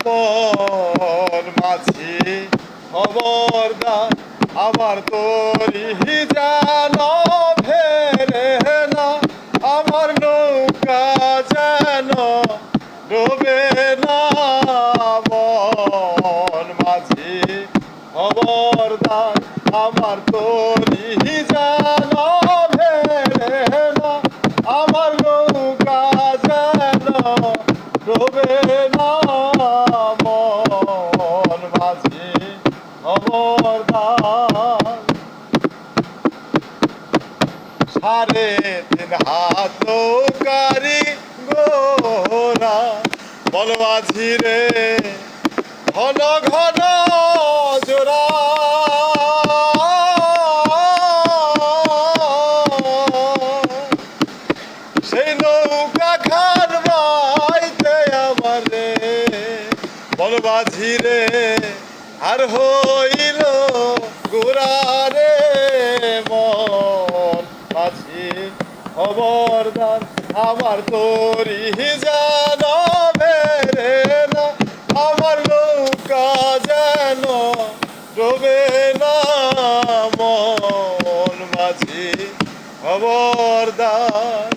মন মাঝি খবরদার আমার তরি যেন ফেরে না, আমার নৌকা যেন ডোবে না। মন মাঝি খবরদার আমার তরি যেন ফেরে না, আমার নৌকা যেন ডোবে না। মন মাঝি খবরদার। 3.5 হাত নৌকারি গোরা বল মাঝি রে ঘন ঘন জোড়া। সেই নৌকা খান বাইতে আমারে বল মাঝি রে আর হইল গোরা রে। মন মাঝি খবরদার আমার তরি যেন ফেরে না, আমার নৌকা যেন ডোবে না। মন মাঝি খবরদার।